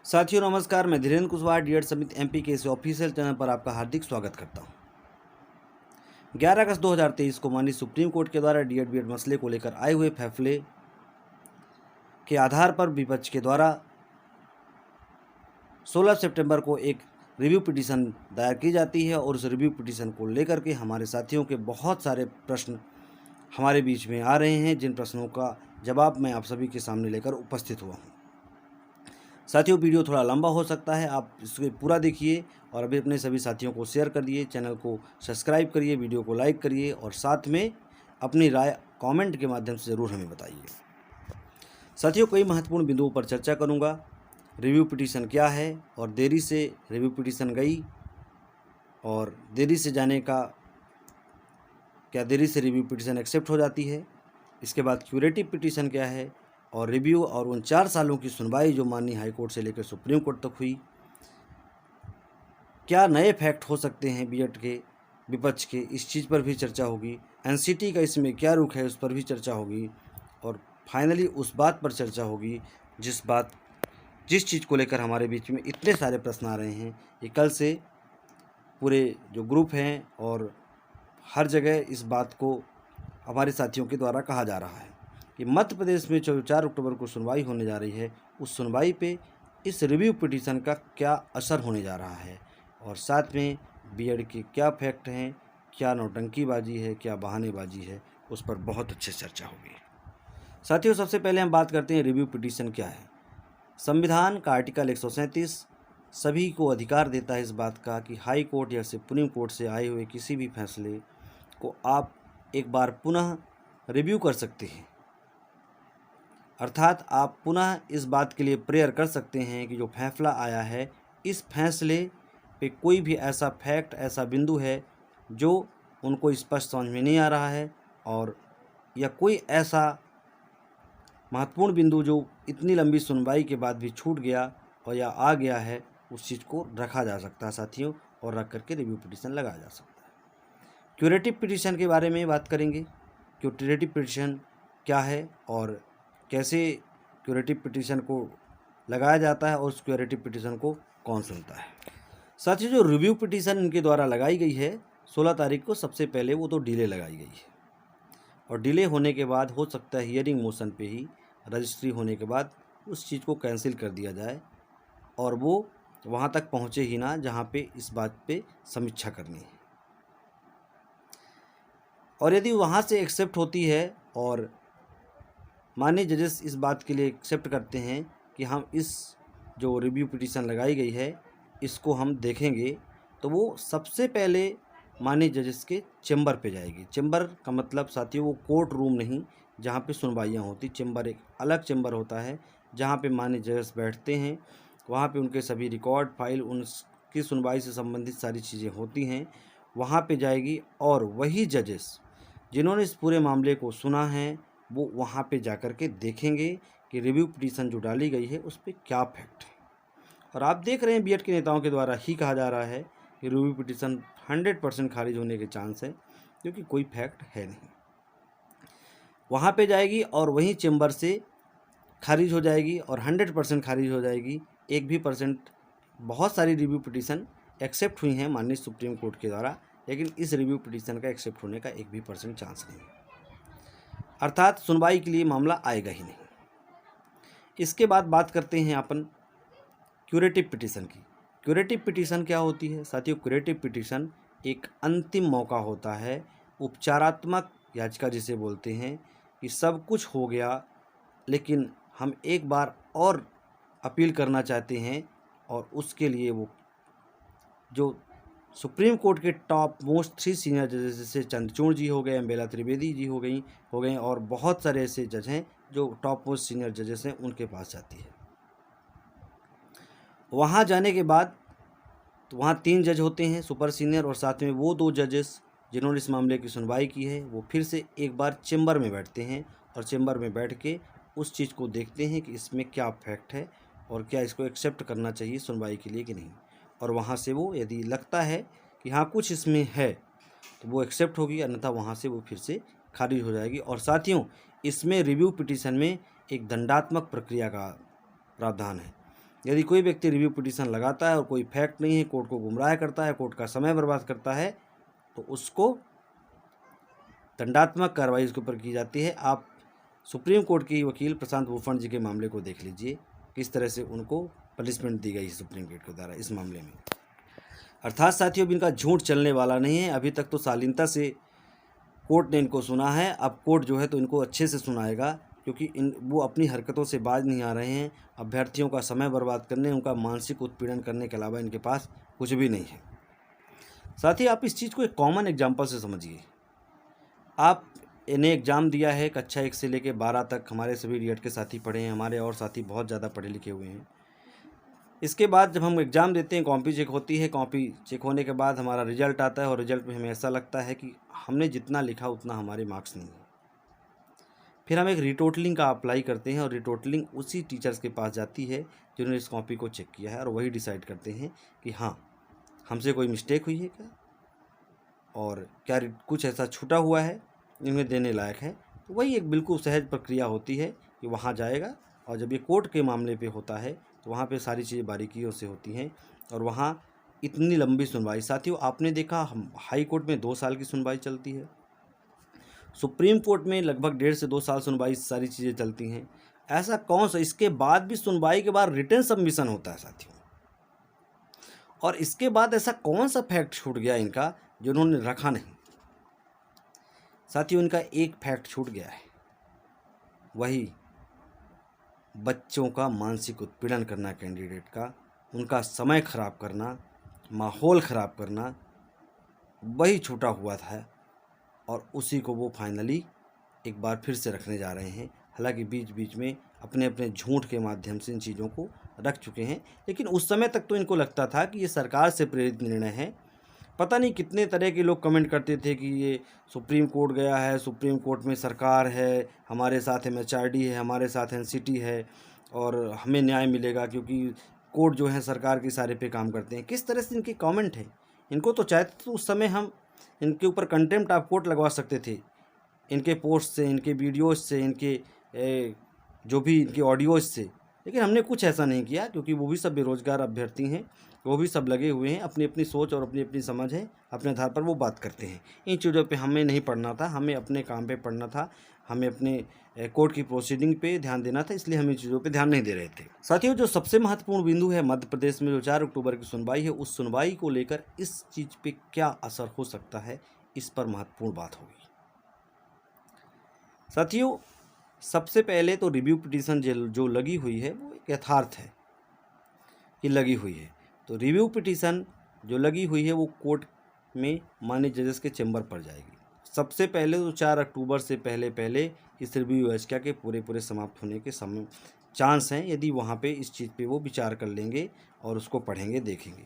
साथियों नमस्कार, मैं धीरेन्द्र कुशवाहा डीएड समिति एमपी के इस ऑफिशियल चैनल पर आपका हार्दिक स्वागत करता हूं। 11 अगस्त 2023 को माननीय सुप्रीम कोर्ट के द्वारा डीएड बीएड मसले को लेकर आए हुए फैसले के आधार पर विपक्ष के द्वारा 16 सितंबर को एक रिव्यू पिटीशन दायर की जाती है और उस रिव्यू पिटीशन को लेकर के हमारे साथियों के बहुत सारे प्रश्न हमारे बीच में आ रहे हैं, जिन प्रश्नों का जवाब मैं आप सभी के सामने लेकर उपस्थित हुआ हूँ। साथियों, वीडियो थोड़ा लंबा हो सकता है, आप इसको पूरा देखिए और अभी अपने सभी साथियों को शेयर कर दिए, चैनल को सब्सक्राइब करिए, वीडियो को लाइक करिए और साथ में अपनी राय कमेंट के माध्यम से ज़रूर हमें बताइए। साथियों, कई महत्वपूर्ण बिंदुओं पर चर्चा करूंगा। रिव्यू पिटीशन क्या है और देरी से रिव्यू पिटीशन गई और देरी से जाने का क्या देरी से रिव्यू पिटीशन एक्सेप्ट हो जाती है। इसके बाद क्यूरेटिव पिटीशन क्या है और रिव्यू और उन 4 सालों की सुनवाई जो माननीय हाई कोर्ट से लेकर सुप्रीम कोर्ट तक हुई, क्या नए फैक्ट हो सकते हैं बीएड के विपक्ष के, इस चीज़ पर भी चर्चा होगी। एनसीटी का इसमें क्या रुख है, उस पर भी चर्चा होगी और फाइनली उस बात पर चर्चा होगी जिस चीज़ को लेकर हमारे बीच में इतने सारे प्रश्न आ रहे हैं। ये कल से पूरे जो ग्रुप हैं और हर जगह इस बात को हमारे साथियों के द्वारा कहा जा रहा है कि मध्य प्रदेश में 4 अक्टूबर को सुनवाई होने जा रही है, उस सुनवाई पे इस रिव्यू पिटीशन का क्या असर होने जा रहा है और साथ में बीएड के क्या फैक्ट हैं, क्या नौटंकीबाजी है, क्या बहानेबाजी है, उस पर बहुत अच्छे से चर्चा होगी। साथियों, सबसे पहले हम बात करते हैं रिव्यू पिटीशन क्या है। संविधान का आर्टिकल 137 सभी को अधिकार देता है इस बात का कि हाई कोर्ट या सुप्रीम कोर्ट से आए हुए किसी भी फैसले को आप एक बार पुनः रिव्यू कर सकते हैं, अर्थात आप पुनः इस बात के लिए प्रेयर कर सकते हैं कि जो फैसला आया है, इस फैसले पे कोई भी ऐसा फैक्ट, ऐसा बिंदु है जो उनको स्पष्ट समझ में नहीं आ रहा है और या कोई ऐसा महत्वपूर्ण बिंदु जो इतनी लंबी सुनवाई के बाद भी छूट गया और या आ गया है, उस चीज़ को रखा जा सकता है साथियों, और रख करके रिव्यू पिटीशन लगाया जा सकता है। क्यूरेटिव पिटीशन के बारे में बात करेंगे। क्यूरेटिव पिटीशन क्या है और कैसे क्यूरेटिव पिटीशन को लगाया जाता है और उस क्यूरेटिव पिटीशन को कौन सुनता है। साथियों, जो रिव्यू पिटीशन इनके द्वारा लगाई गई है 16 तारीख को, सबसे पहले वो तो डिले लगाई गई है और डिले होने के बाद हो सकता है हियरिंग मोशन पे ही रजिस्ट्री होने के बाद उस चीज़ को कैंसिल कर दिया जाए और वो वहाँ तक पहुँचे ही ना जहाँ पे इस बात पे समीक्षा करनी है। और यदि वहाँ से एक्सेप्ट होती है और माननीय जजेस इस बात के लिए एक्सेप्ट करते हैं कि हम इस जो रिव्यू पिटीशन लगाई गई है इसको हम देखेंगे, तो वो सबसे पहले माननीय जजेस के चेंबर पे जाएगी। चेंबर का मतलब साथियों वो कोर्ट रूम नहीं जहाँ पे सुनवाइयाँ होती। चेंबर एक अलग चेंबर होता है जहाँ पे माननीय जजेस बैठते हैं, वहाँ पे उनके सभी रिकॉर्ड फाइल, उनकी सुनवाई से संबंधित सारी चीज़ें होती हैं, वहाँ पे जाएगी और वही जजेस जिन्होंने इस पूरे मामले को सुना है वो वहाँ पे जाकर के देखेंगे कि रिव्यू पिटीशन जो डाली गई है उस पर क्या फैक्ट है। और आप देख रहे हैं बीएड के नेताओं के द्वारा ही कहा जा रहा है कि रिव्यू पिटीशन 100% खारिज होने के चांस है, क्योंकि कोई फैक्ट है नहीं। वहाँ पे जाएगी और वहीं चेंबर से खारिज हो जाएगी और 100% खारिज हो जाएगी। 1% बहुत सारी रिव्यू पिटीशन एक्सेप्ट हुई हैं माननीय सुप्रीम कोर्ट के द्वारा, लेकिन इस रिव्यू पिटीशन का एक्सेप्ट होने का 1% चांस नहीं है, अर्थात सुनवाई के लिए मामला आएगा ही नहीं। इसके बाद बात करते हैं अपन क्यूरेटिव पिटीशन की। क्यूरेटिव पिटीशन क्या होती है साथियों? क्यूरेटिव पिटीशन एक अंतिम मौका होता है, उपचारात्मक याचिका जिसे बोलते हैं, कि सब कुछ हो गया लेकिन हम एक बार और अपील करना चाहते हैं और उसके लिए वो जो सुप्रीम कोर्ट के टॉप मोस्ट 3 सीनियर जजेस जैसे चंद्रचूड़ जी हो गए, अम्बेला त्रिवेदी जी हो गए और बहुत सारे ऐसे जज हैं जो टॉप मोस्ट सीनियर जजेस हैं, उनके पास जाती है। वहाँ जाने के बाद तो वहाँ 3 जज होते हैं सुपर सीनियर और साथ में वो 2 जजेस जिन्होंने इस मामले की सुनवाई की है, वो फिर से एक बार चेंबर में बैठते हैं और चेंबर में बैठ के उस चीज़ को देखते हैं कि इसमें क्या फैक्ट है और क्या इसको एक्सेप्ट करना चाहिए सुनवाई के लिए कि नहीं। और वहाँ से वो यदि लगता है कि हाँ कुछ इसमें है तो वो एक्सेप्ट होगी, अन्यथा वहाँ से वो फिर से खारिज हो जाएगी। और साथियों, इसमें रिव्यू पिटीशन में एक दंडात्मक प्रक्रिया का प्रावधान है। यदि कोई व्यक्ति रिव्यू पिटीशन लगाता है और कोई फैक्ट नहीं है, कोर्ट को गुमराह करता है, कोर्ट का समय बर्बाद करता है, तो उसको दंडात्मक कार्रवाई उसके ऊपर की जाती है। आप सुप्रीम कोर्ट के वकील प्रशांत भूषण जी के मामले को देख लीजिए, किस तरह से उनको पनिशमेंट दी गई है सुप्रीम कोर्ट के द्वारा इस मामले में। अर्थात साथियों, अब इनका झूठ चलने वाला नहीं है। अभी तक तो शालीनता से कोर्ट ने इनको सुना है, अब कोर्ट जो है तो इनको अच्छे से सुनाएगा, क्योंकि वो अपनी हरकतों से बाज नहीं आ रहे हैं। अभ्यर्थियों का समय बर्बाद करने, उनका मानसिक उत्पीड़न करने के अलावा इनके पास कुछ भी नहीं है। साथ ही आप इस चीज़ को एक कॉमन एग्जाम्पल से समझिए। आप इन्हें एग्ज़ाम दिया है, कक्षा 1 से लेकर 12 तक हमारे सभी डीएड के साथी पढ़े हैं, हमारे और साथी बहुत ज़्यादा पढ़े लिखे हुए हैं। इसके बाद जब हम एग्ज़ाम देते हैं, कॉपी चेक होती है, कॉपी चेक होने के बाद हमारा रिजल्ट आता है और रिजल्ट में हमें ऐसा लगता है कि हमने जितना लिखा उतना हमारे मार्क्स नहीं है। फिर हम एक रिटोटलिंग का अप्लाई करते हैं और रिटोटलिंग उसी टीचर्स के पास जाती है जिन्होंने इस कॉपी को चेक किया है, और वही डिसाइड करते हैं कि हाँ, हमसे कोई मिस्टेक हुई है क्या, और क्या कुछ ऐसा छूटा हुआ है इन्हें देने लायक है। तो वही एक बिल्कुल सहज प्रक्रिया होती है कि वहाँ जाएगा, और जब ये कोर्ट के मामले पे होता है तो वहाँ पे सारी चीज़ें बारीकियों से होती हैं, और वहाँ इतनी लंबी सुनवाई। साथियों, आपने देखा हम हाई कोर्ट में 2 साल की सुनवाई चलती है, सुप्रीम कोर्ट में लगभग 1.5 से 2 साल सुनवाई सारी चीज़ें चलती हैं। ऐसा कौन सा, इसके बाद भी सुनवाई के बाद रिटन सबमिशन होता है साथियों, और इसके बाद ऐसा कौन सा फैक्ट छूट गया इनका जो उन्होंने रखा नहीं। साथियों, इनका एक फैक्ट छूट गया है, वही बच्चों का मानसिक उत्पीड़न करना, कैंडिडेट का, उनका समय खराब करना, माहौल ख़राब करना, वही छूटा हुआ था, और उसी को वो फाइनली एक बार फिर से रखने जा रहे हैं। हालांकि बीच बीच में अपने अपने झूठ के माध्यम से इन चीज़ों को रख चुके हैं, लेकिन उस समय तक तो इनको लगता था कि ये सरकार से प्रेरित निर्णय है। पता नहीं कितने तरह के लोग कमेंट करते थे कि ये सुप्रीम कोर्ट गया है, सुप्रीम कोर्ट में सरकार है, हमारे साथ एमएचआरडी है, हमारे साथ एनसीटी है, और हमें न्याय मिलेगा क्योंकि कोर्ट जो है सरकार के इशारे पे काम करते हैं। किस तरह से इनके कमेंट हैं। इनको तो चाहते तो उस समय हम इनके ऊपर कंटेम्प्ट ऑफ कोर्ट लगवा सकते थे, इनके पोस्ट से, इनके वीडियोज़ से, इनके जो भी इनके ऑडियोज़ से, लेकिन हमने कुछ ऐसा नहीं किया, क्योंकि वो भी सब बेरोज़गार अभ्यर्थी हैं, वो भी सब लगे हुए हैं, अपनी अपनी सोच और अपनी अपनी समझ है, अपने आधार पर वो बात करते हैं। इन चीज़ों पे हमें नहीं पढ़ना था, हमें अपने काम पे पढ़ना था, हमें अपने कोर्ट की प्रोसीडिंग पे ध्यान देना था, इसलिए हम इन चीज़ों पे ध्यान नहीं दे रहे थे। साथियों, जो सबसे महत्वपूर्ण बिंदु है मध्य प्रदेश में जो 4 अक्टूबर की सुनवाई है, उस सुनवाई को लेकर इस चीज़ पे क्या असर हो सकता है, इस पर महत्वपूर्ण बात होगी। साथियों, सबसे पहले तो रिव्यू पिटीशन जो लगी हुई है वो एक यथार्थ है कि लगी हुई है। तो रिव्यू पिटीशन जो लगी हुई है वो कोर्ट में माननीय जजेस के चैम्बर पर जाएगी। सबसे पहले तो 4 अक्टूबर से पहले इस रिव्यू याचिका के पूरे समाप्त होने के समय चांस हैं, यदि वहाँ पे इस चीज़ पे वो विचार कर लेंगे और उसको पढ़ेंगे, देखेंगे।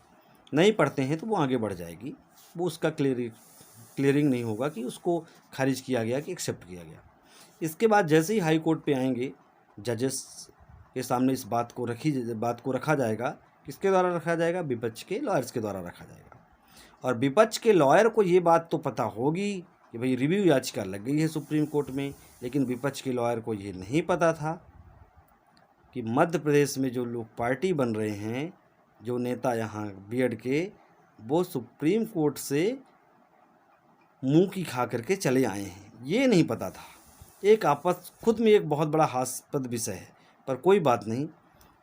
नहीं पढ़ते हैं तो वो आगे बढ़ जाएगी, वो उसका क्लियरिंग नहीं होगा कि उसको खारिज किया गया कि एक्सेप्ट किया गया। इसके बाद जैसे ही हाई कोर्ट पे आएंगे, जजेस के सामने इस बात को रखा जाएगा। किसके द्वारा रखा जाएगा? विपक्ष के लॉयर्स के द्वारा रखा जाएगा। और विपक्ष के लॉयर को ये बात तो पता होगी कि भाई रिव्यू याचिका लग गई है सुप्रीम कोर्ट में, लेकिन विपक्ष के लॉयर को ये नहीं पता था कि मध्य प्रदेश में जो लोग पार्टी बन रहे हैं, जो नेता यहाँ बीएड के, वो सुप्रीम कोर्ट से मुंह की खा करके चले आए हैं। ये नहीं पता था। एक आपस खुद में एक बहुत बड़ा हास्यास्पद विषय है, पर कोई बात नहीं,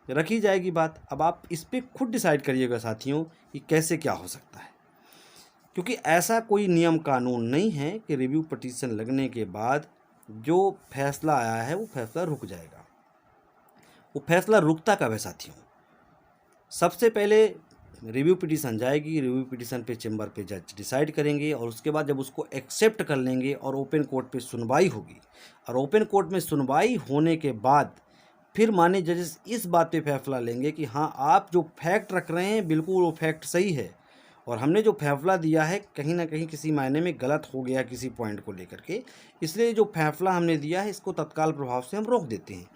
रखी जाएगी बात। अब आप इस पर खुद डिसाइड करिएगा साथियों कि कैसे क्या हो सकता है, क्योंकि ऐसा कोई नियम कानून नहीं है कि रिव्यू पिटीशन लगने के बाद जो फैसला आया है वो फैसला रुक जाएगा। वो फैसला रुकता कब है साथियों? सबसे पहले रिव्यू पिटीशन जाएगी, रिव्यू पिटीशन पे चैम्बर पे जज डिसाइड करेंगे, और उसके बाद जब उसको एक्सेप्ट कर लेंगे और ओपन कोर्ट पे सुनवाई होगी, और ओपन कोर्ट में सुनवाई होने के बाद फिर माननीय जजेस इस बात पे फैसला लेंगे कि हाँ, आप जो फैक्ट रख रहे हैं बिल्कुल वो फैक्ट सही है, और हमने जो फैसला दिया है कहीं ना कहीं किसी मायने में गलत हो गया किसी पॉइंट को लेकर के, इसलिए जो फैसला हमने दिया है इसको तत्काल प्रभाव से हम रोक देते हैं।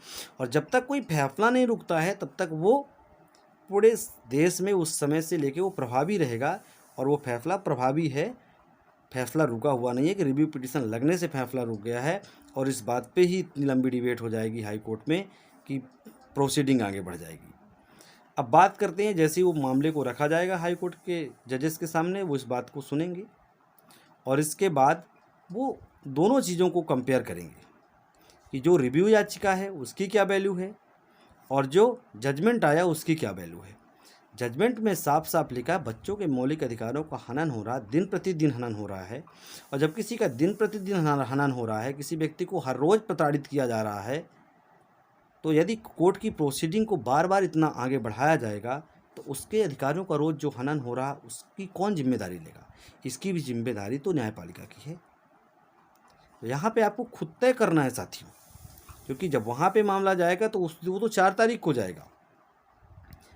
और जब तक कोई फैसला नहीं रुकता है तब तक वो पूरे देश में उस समय से लेके वो प्रभावी रहेगा, और वो फैसला प्रभावी है, फैसला रुका हुआ नहीं है कि रिव्यू पिटीशन लगने से फैसला रुक गया है। और इस बात पे ही इतनी लंबी डिबेट हो जाएगी हाई कोर्ट में कि प्रोसीडिंग आगे बढ़ जाएगी। अब बात करते हैं, जैसे ही वो मामले को रखा जाएगा हाई कोर्ट के जजेस के सामने, वो इस बात को सुनेंगे और इसके बाद वो दोनों चीज़ों को कंपेयर करेंगे कि जो रिव्यू याचिका है उसकी क्या वैल्यू है और जो जजमेंट आया उसकी क्या वैल्यू है। जजमेंट में साफ साफ लिखा है बच्चों के मौलिक अधिकारों का हनन हो रहा है, दिन प्रतिदिन हनन हो रहा है। और जब किसी का दिन प्रतिदिन हनन हो रहा है, किसी व्यक्ति को हर रोज़ प्रताड़ित किया जा रहा है, तो यदि कोर्ट की प्रोसीडिंग को बार बार इतना आगे बढ़ाया जाएगा तो उसके अधिकारों का रोज़ जो हनन हो रहा है उसकी कौन जिम्मेदारी लेगा। इसकी भी जिम्मेदारी तो न्यायपालिका की है। तो यहाँ पे आपको खुद तय करना है साथियों, क्योंकि जब वहाँ पे मामला जाएगा तो वो तो 4 तारीख को जाएगा।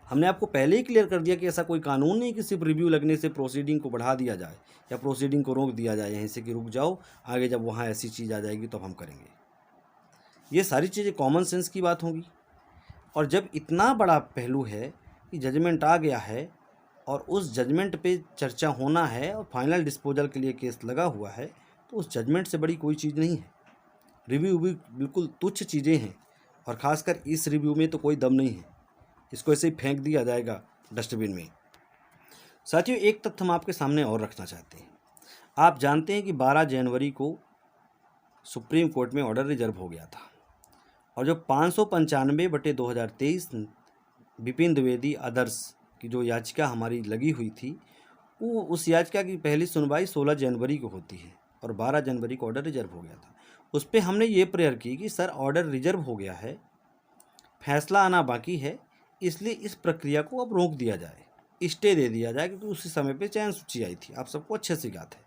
हमने आपको पहले ही क्लियर कर दिया कि ऐसा कोई कानून नहीं कि सिर्फ रिव्यू लगने से प्रोसीडिंग को बढ़ा दिया जाए या प्रोसीडिंग को रोक दिया जाए यहीं से कि रुक जाओ, आगे जब वहाँ ऐसी चीज़ आ जाएगी तो हम करेंगे। ये सारी चीज़ें कॉमन सेंस की बात होगी। और जब इतना बड़ा पहलू है कि जजमेंट आ गया है और उस जजमेंट पे चर्चा होना है और फाइनल डिस्पोजल के लिए केस लगा हुआ है, तो उस जजमेंट से बड़ी कोई चीज़ नहीं है। रिव्यू भी बिल्कुल तुच्छ चीज़ें हैं और ख़ासकर इस रिव्यू में तो कोई दम नहीं है, इसको ऐसे ही फेंक दिया जाएगा डस्टबिन में। साथियों, एक तथ्य हम आपके सामने और रखना चाहते हैं। आप जानते हैं कि 12 जनवरी को सुप्रीम कोर्ट में ऑर्डर रिजर्व हो गया था और जो 595/2023 विपिन द्विवेदी अदर्स की जो याचिका हमारी लगी हुई थी, वो उस याचिका की पहली सुनवाई 16 जनवरी को होती है और 12 जनवरी को ऑर्डर रिजर्व हो गया था। उस पर हमने ये प्रेयर की कि सर ऑर्डर रिजर्व हो गया है, फैसला आना बाकी है, इसलिए इस प्रक्रिया को अब रोक दिया जाए, स्टे दे दिया जाए, क्योंकि उसी समय पे चयन सूची आई थी, आप सबको अच्छे से याद है।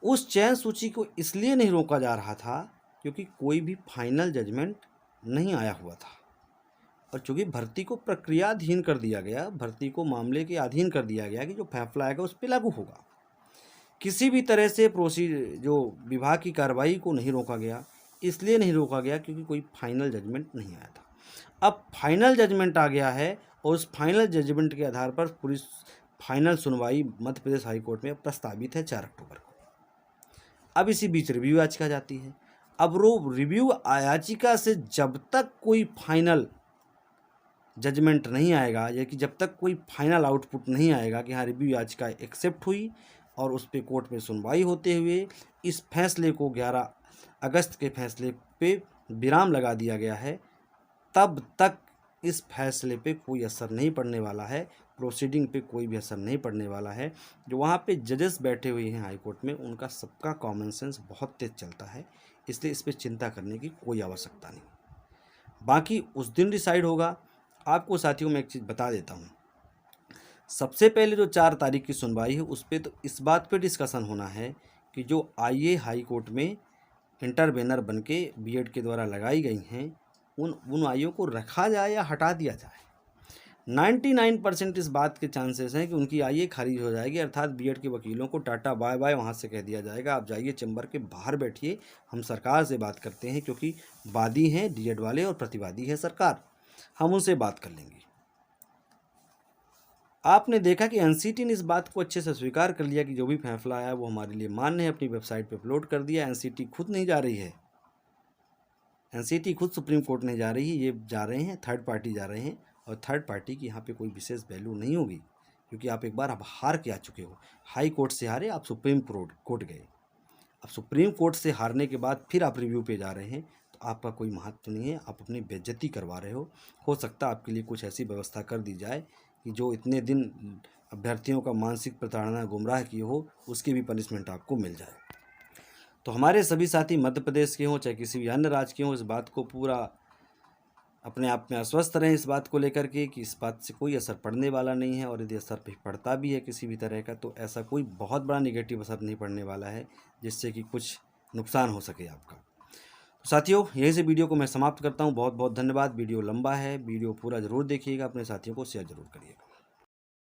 उस चयन सूची को इसलिए नहीं रोका जा रहा था क्योंकि कोई भी फाइनल जजमेंट नहीं आया हुआ था और चूँकि भर्ती को प्रक्रियाधीन कर दिया गया, भर्ती को मामले के अधीन कर दिया गया कि जो फैसला आएगा उस पर लागू होगा। किसी भी तरह से जो विभाग की कार्रवाई को नहीं रोका गया, इसलिए नहीं रोका गया क्योंकि कोई फाइनल जजमेंट नहीं आया था। अब फाइनल जजमेंट आ गया है और उस फाइनल जजमेंट के आधार पर पूरी फाइनल सुनवाई मध्य प्रदेश हाई कोर्ट में प्रस्तावित है 4 अक्टूबर को। अब इसी बीच रिव्यू याचिका जाती है। अब रिव्यू याचिका से जब तक कोई फाइनल जजमेंट नहीं आएगा या कि जब तक कोई फाइनल आउटपुट नहीं आएगा कि हाँ रिव्यू याचिका एक्सेप्ट हुई और उस पर कोर्ट में सुनवाई होते हुए इस फैसले को 11 अगस्त के फैसले पे विराम लगा दिया गया है, तब तक इस फैसले पे कोई असर नहीं पड़ने वाला है, प्रोसीडिंग पे कोई भी असर नहीं पड़ने वाला है। जो वहाँ पे जजेस बैठे हुए हैं हाई कोर्ट में, उनका सबका कॉमन सेंस बहुत तेज चलता है, इसलिए इस पर चिंता करने की कोई आवश्यकता नहीं। बाकी उस दिन डिसाइड होगा। आपको साथियों मैं एक चीज़ बता देता हूँ, सबसे पहले जो 4 तारीख की सुनवाई है उस पर तो इस बात पे डिस्कशन होना है कि जो आईए हाई कोर्ट में इंटरवेनर बन के बीएड के द्वारा लगाई गई हैं उन आईओ को रखा जाए या हटा दिया जाए। 99% इस बात के चांसेस हैं कि उनकी आईए खारिज हो जाएगी, अर्थात बीएड के वकीलों को टाटा बाय बाय वहाँ से कह दिया जाएगा, आप जाइए चैम्बर के बाहर बैठिए, हम सरकार से बात करते हैं, क्योंकि वादी हैं डीएड वाले और प्रतिवादी है सरकार, हम उनसे बात कर लेंगे। आपने देखा कि एनसीटी ने इस बात को अच्छे से स्वीकार कर लिया कि जो भी फैसला आया वो हमारे लिए मान्य है, अपनी वेबसाइट पे अपलोड कर दिया। एनसीटी खुद नहीं जा रही है, एनसीटी खुद सुप्रीम कोर्ट नहीं जा रही है, ये जा रहे हैं थर्ड पार्टी जा रहे हैं और थर्ड पार्टी की यहाँ पे कोई विशेष वैल्यू नहीं होगी, क्योंकि आप एक बार आप हार के आ चुके हो। हाई कोर्ट से हारे, आप सुप्रीम कोर्ट गए, अब सुप्रीम कोर्ट से हारने के बाद फिर आप रिव्यू पे जा रहे हैं, तो आपका कोई महत्व नहीं है, आप अपनी बेइज्जती करवा रहे हो सकता है आपके लिए कुछ ऐसी व्यवस्था कर दी जाए कि जो इतने दिन अभ्यर्थियों का मानसिक प्रताड़ना गुमराह की हो, उसकी भी पनिशमेंट आपको मिल जाए। तो हमारे सभी साथी मध्य प्रदेश के हों चाहे किसी भी अन्य राज्य के हों, इस बात को पूरा अपने आप में आश्वस्त रहें इस बात को लेकर के कि इस बात से कोई असर पड़ने वाला नहीं है, और यदि असर पड़ता भी है किसी भी तरह का तो ऐसा कोई बहुत बड़ा नेगेटिव असर नहीं पड़ने वाला है जिससे कि कुछ नुकसान हो सके आपका। तो साथियों, यहीं से वीडियो को मैं समाप्त करता हूं। बहुत बहुत धन्यवाद। वीडियो लंबा है, वीडियो पूरा ज़रूर देखिएगा, अपने साथियों को शेयर ज़रूर करिएगा।